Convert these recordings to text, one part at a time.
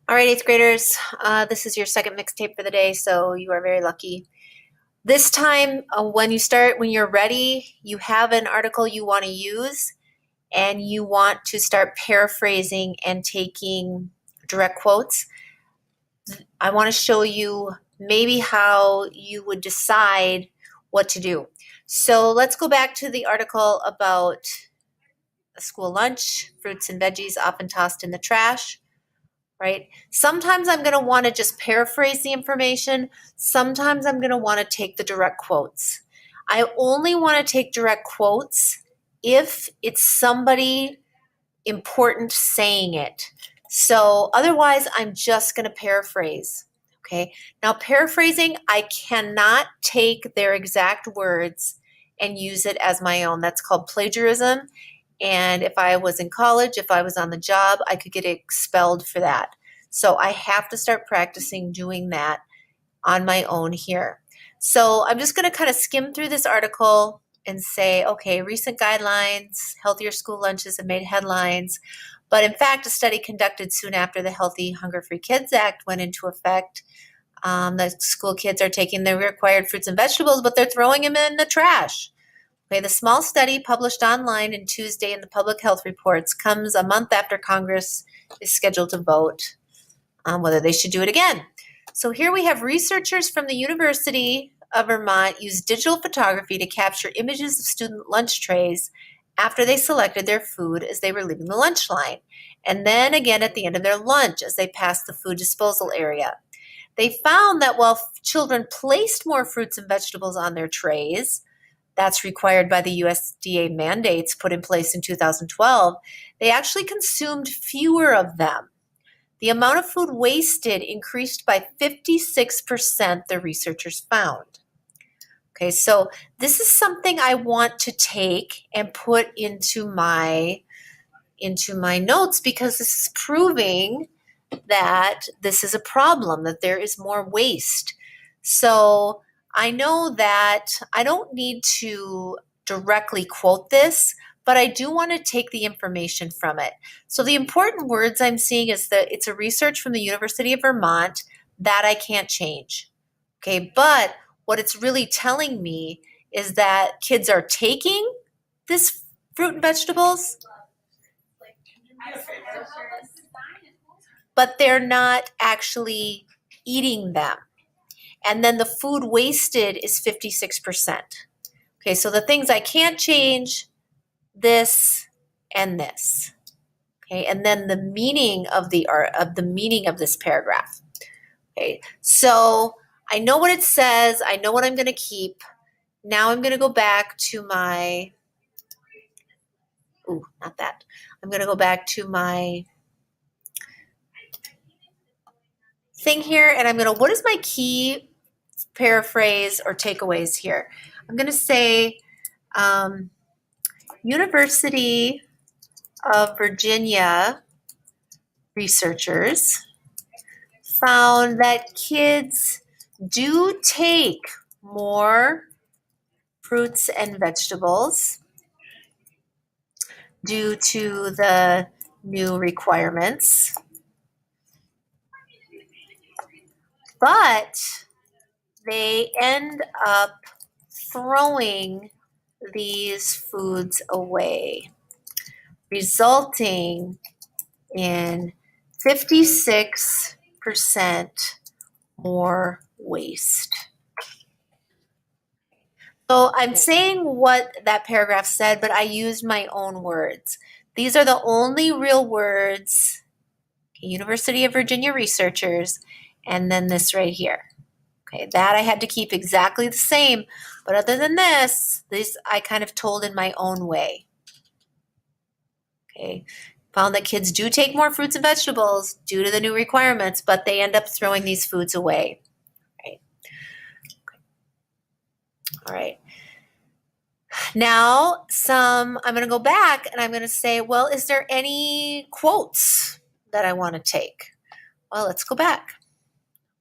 All right, eighth graders, this is your second mixtape for the day, so you are very lucky. This time, when you're ready, you have an article you want to use, and you want to start paraphrasing and taking direct quotes. I want to show you maybe how you would decide what to do. So let's go back to the article about a school lunch, fruits and veggies often tossed in the trash. Right? Sometimes I'm going to want to just paraphrase the information. Sometimes I'm going to want to take the direct quotes. I only want to take direct quotes if it's somebody important saying it. So otherwise, I'm just going to paraphrase. Okay. Now, paraphrasing, I cannot take their exact words and use it as my own. That's called plagiarism. And if I was in college, if I was on the job, I could get expelled for that. So I have to start practicing doing that on my own here. So I'm just going to kind of skim through this article and say, okay, recent guidelines, healthier school lunches have made headlines. But in fact, a study conducted soon after the Healthy Hunger-Free Kids Act went into effect, that school kids are taking their required fruits and vegetables, but they're throwing them in the trash. Okay, the small study published online on Tuesday in the Public Health Reports comes a month after Congress is scheduled to vote on whether they should do it again. So here we have researchers from the University of Vermont use digital photography to capture images of student lunch trays after they selected their food as they were leaving the lunch line, and then again at the end of their lunch as they passed the food disposal area. They found that while children placed more fruits and vegetables on their trays, that's required by the USDA mandates put in place in 2012, they actually consumed fewer of them. The amount of food wasted increased by 56%, the researchers found. Okay, so this is something I want to take and put into my notes because this is proving that this is a problem, that there is more waste. So I know that I don't need to directly quote this, but I do want to take the information from it. So the important words I'm seeing is that it's a research from the University of Vermont that I can't change. Okay, but what it's really telling me is that kids are taking this fruit and vegetables, but they're not actually eating them. And then the food wasted is 56%. Okay, so the things I can't change, this and this. Okay, and then the meaning of this paragraph. Okay, so I know what it says. I know what I'm going to keep. Now I'm going to go back to my, not that. I'm going to go back to my thing here, and I'm going to, what is my key paraphrase or takeaways here? I'm going to say University of Virginia researchers found that kids do take more fruits and vegetables due to the new requirements, but they end up throwing these foods away, resulting in 56% more waste. So I'm saying what that paragraph said, but I used my own words. These are the only real words, University of Virginia researchers, and then this right here. Okay, that I had to keep exactly the same, but other than this I kind of told in my own way. Okay, found that kids do take more fruits and vegetables due to the new requirements, but they end up throwing these foods away. Right. Okay. All right. Now I'm going to go back and I'm going to say, well, is there any quotes that I want to take? Well, let's go back.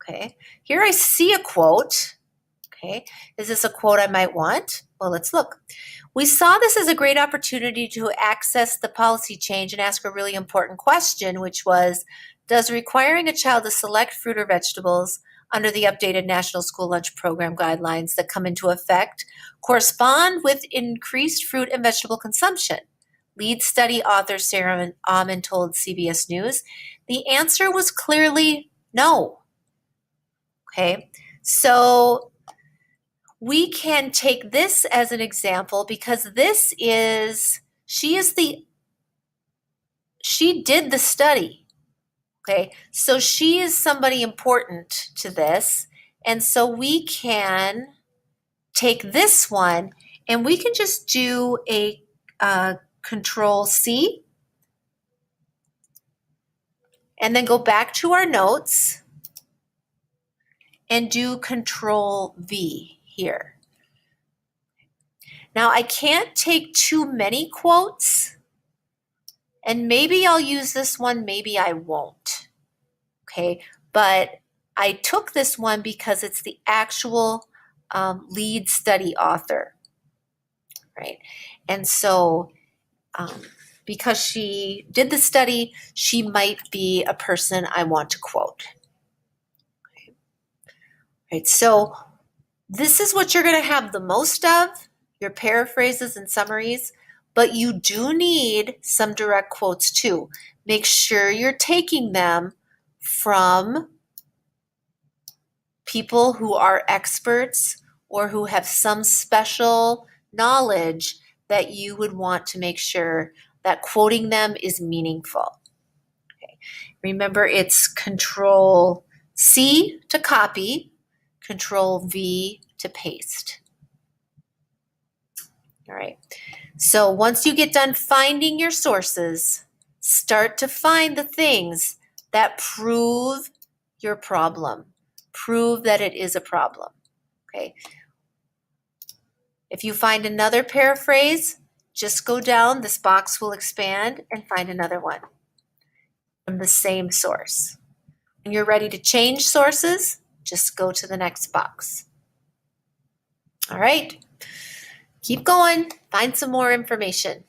Okay, here I see a quote. Okay, is this a quote I might want? Well, let's look. We saw this as a great opportunity to access the policy change and ask a really important question, which was, Does requiring a child to select fruit or vegetables under the updated National School Lunch Program guidelines that come into effect correspond with increased fruit and vegetable consumption? Lead study author Sarah Ahman told CBS News. The answer was clearly no. Okay, so we can take this as an example because she did the study. Okay, so she is somebody important to this. And so we can take this one and we can just do a Control C and then go back to our notes and do Control V here. Now I can't take too many quotes, and maybe I'll use this one, maybe I won't. Okay, but I took this one because it's the actual lead study author, right? And so because she did the study, she might be a person I want to quote. Okay. Right, so this is what you're going to have the most of, your paraphrases and summaries, but you do need some direct quotes too. Make sure you're taking them from people who are experts or who have some special knowledge that you would want to make sure that quoting them is meaningful. Okay. Remember, it's Control C to copy, Control V to paste. All right. So once you get done finding your sources, start to find the things that prove your problem. Prove that it is a problem. Okay. If you find another paraphrase, just go down, this box will expand, and find another one from the same source. When you're ready to change sources, just go to the next box. All right, keep going, find some more information.